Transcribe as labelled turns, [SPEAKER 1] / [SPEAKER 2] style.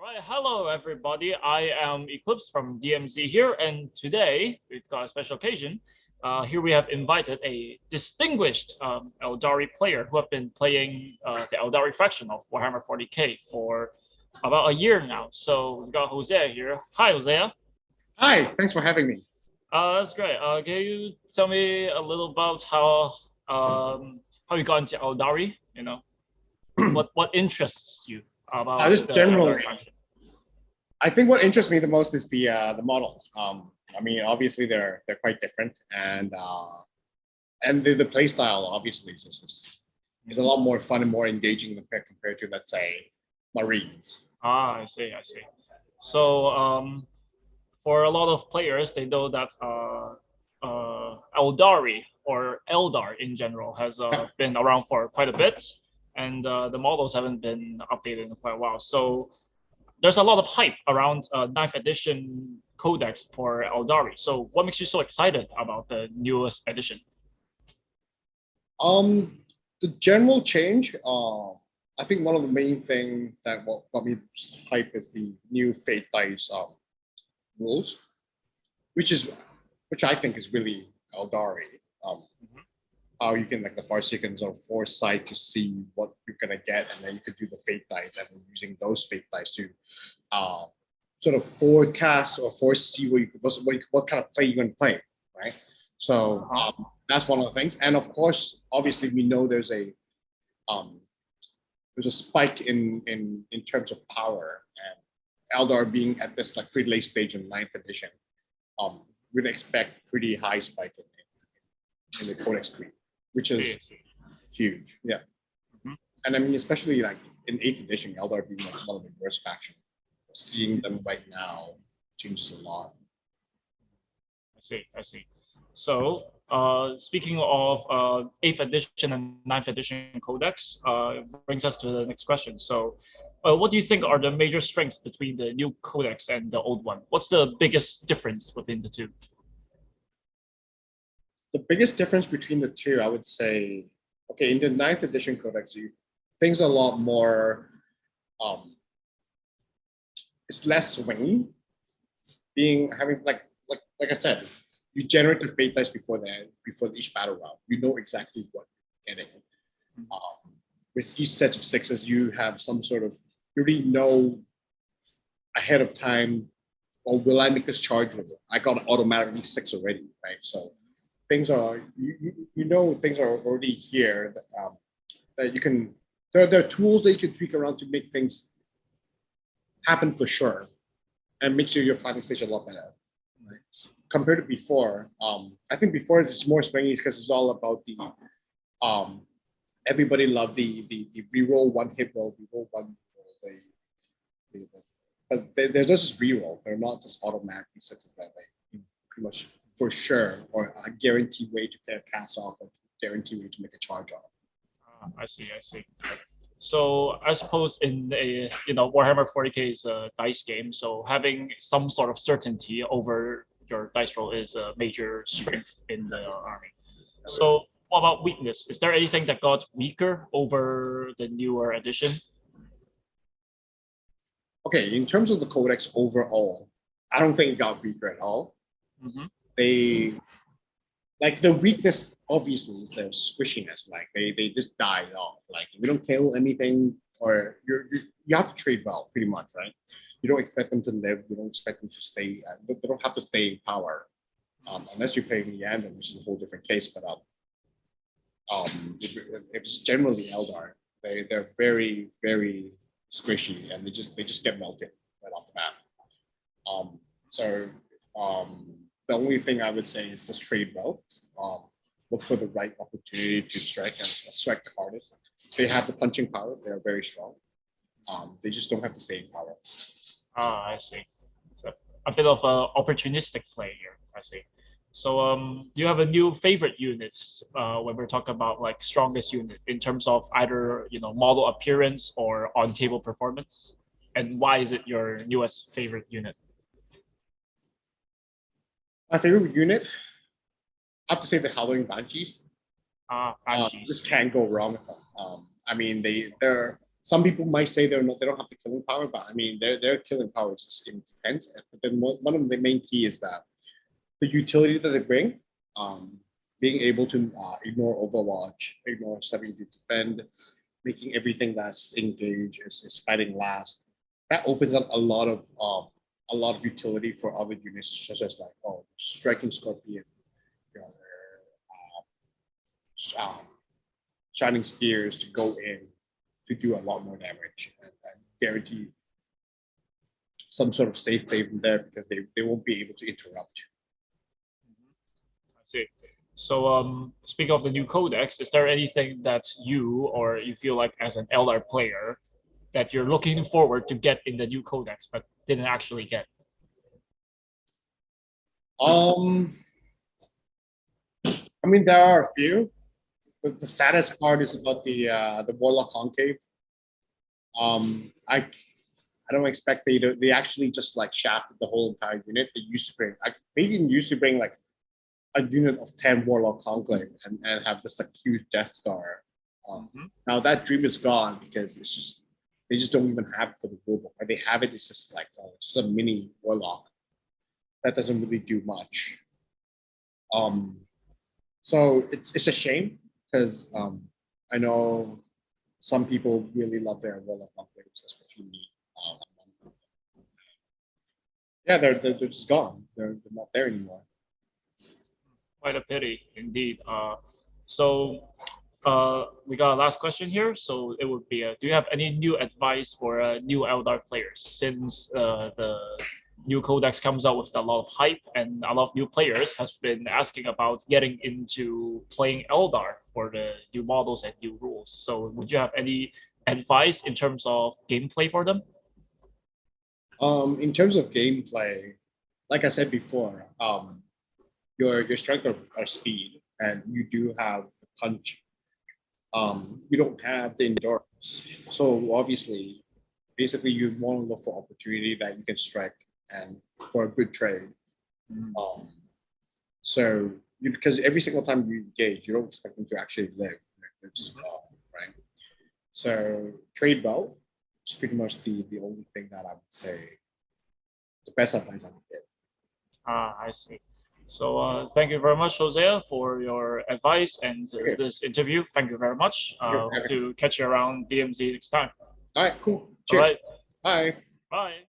[SPEAKER 1] All right, hello everybody. I am Eclipse from DMZ here, and today we've got a special occasion. Here we have invited a distinguished Eldari player who have been playing the Eldari faction of Warhammer 40k for about a year now. So we've got Hosea here. Hi, Hosea.
[SPEAKER 2] Hi, thanks for having me.
[SPEAKER 1] That's great. Can you tell me a little about how you got into Eldari? What interests you about
[SPEAKER 2] Just
[SPEAKER 1] the
[SPEAKER 2] generally,
[SPEAKER 1] Eldari faction?
[SPEAKER 2] I think what interests me the most is the models. I mean, obviously they're quite different, and the play style obviously is a lot more fun and more engaging compared to, let's say, Marines.
[SPEAKER 1] I see. I see. So for a lot of players, they know that Aeldari or Eldar in general has been around for quite a bit, and the models haven't been updated in quite a while. So there's a lot of hype around 9th edition Codex for Aeldari. So what makes you so excited about the newest edition?
[SPEAKER 2] The general change. I think one of the main things that what got me hype is the new Fate Dice rules, which I think is really Eldari. How you can, like, the Farseekan sort of foresight to see what you're gonna get, and then you could do the Fate Dice, and using those Fate Dice to sort of forecast or foresee what kind of play you're gonna play, right? So that's one of the things, and of course, obviously, we know there's a spike in terms of power, and Eldar being at this like pretty late stage in 9th edition, we'd expect pretty high spike in the Codex creep, which is huge. Yeah. And I mean, especially like in 8th edition, Eldar being like one of the worst factions, seeing them right now changes a lot.
[SPEAKER 1] I see. So speaking of 8th edition and 9th edition Codex, brings us to the next question. So what do you think are the major strengths between the new Codex and the old one? What's the biggest difference within the two?
[SPEAKER 2] The biggest difference between the two, I would say, okay, in the 9th edition Codex, things are a lot more, it's less swingy. Having like I said, you generate the fate dice before each battle round. You know exactly what you're getting. With each set of sixes, you have some sort of, you already know ahead of time, or will I make this charge with it? I got automatically 6 already, right? So things are, you know, things are already here that you can, there are tools that you can tweak around to make things happen for sure, and make sure your planning stage a lot better, right? Compared to before, I think before it's more swingy because it's all about the, everybody loved the reroll one hit roll, reroll one roll, but they're just reroll. They're not just automatically sixes that they pretty much for sure, or a guaranteed way to get a cast off, or guaranteed way to make a charge off.
[SPEAKER 1] I see. So I suppose in a Warhammer 40k is a dice game, so having some sort of certainty over your dice roll is a major strength in the army. So what about weakness? Is there anything that got weaker over the newer edition?
[SPEAKER 2] Okay, in terms of the Codex overall, I don't think it got weaker at all. They, like, the weakness obviously is their squishiness. Like they just die off. Like, if you don't kill anything, or you have to trade well, pretty much, right? You don't expect them to live. You don't expect them to stay. They don't have to stay in power, unless you play Leander, which is a whole different case. But if it's generally Eldar, they're very, very squishy, and they just get melted right off the bat. The only thing I would say is just trade well. Look for the right opportunity to strike, and strike the hardest. They have the punching power. They are very strong. They just don't have to stay in power.
[SPEAKER 1] I see. So a bit of opportunistic play here. I see. So do you have a new favorite unit when we're talking about like strongest unit in terms of either model appearance or on table performance? And why is it your newest favorite unit?
[SPEAKER 2] My favorite unit, I have to say the Howling Banshees.
[SPEAKER 1] Banshees.
[SPEAKER 2] Just can't go wrong with them. I mean, they're some people might say they don't have the killing power, but I mean their killing power is just intense. But then one of the main key is that the utility that they bring, being able to ignore Overwatch, ignore stepping to defend, making everything that's engaged is fighting last. That opens up a lot of utility for other units, such as like striking scorpion, you know, shining spears to go in to do a lot more damage and guarantee some sort of safe haven there because they won't be able to interrupt.
[SPEAKER 1] I see. So, speaking of the new codex, is there anything that you feel like as an Eldar player that you're looking forward to get in the new codex but didn't actually get?
[SPEAKER 2] I mean, there are a few. The saddest part is about the Warlock Conclave. I don't expect they actually just like shafted the whole entire unit. They used to bring they didn't used to bring like a unit of 10 Warlock Conclave and have this like huge Death Star. Now that dream is gone because they just don't even have it for the rulebook. Or they have it, it's just like it's just a mini Warlock that doesn't really do much. So it's a shame because I know some people really love their Warlock Conclaves, especially me. Yeah, they're just gone. They're not there anymore.
[SPEAKER 1] Quite a pity, indeed. So we got a last question here. So it would be, do you have any new advice for new Eldar players since the new codex comes out with a lot of hype and a lot of new players has been asking about getting into playing Eldar for the new models and new rules. So would you have any advice in terms of gameplay for them?
[SPEAKER 2] In terms of gameplay, like I said before, your strength or speed, and you do have the punch. You don't have the endurance. So obviously, basically, you want to look for opportunity that you can strike and for a good trade. So because every single time you engage, you don't expect them to actually live. They're just gone, right? So trade well is pretty much the only thing that I would say the best advice I would give.
[SPEAKER 1] I see. So thank you very much, Hosea, for your advice and this interview. Thank you very much. Hope to catch you around DMZ next time.
[SPEAKER 2] All right, cool. Cheers.
[SPEAKER 1] All right.
[SPEAKER 2] Bye.
[SPEAKER 1] Bye.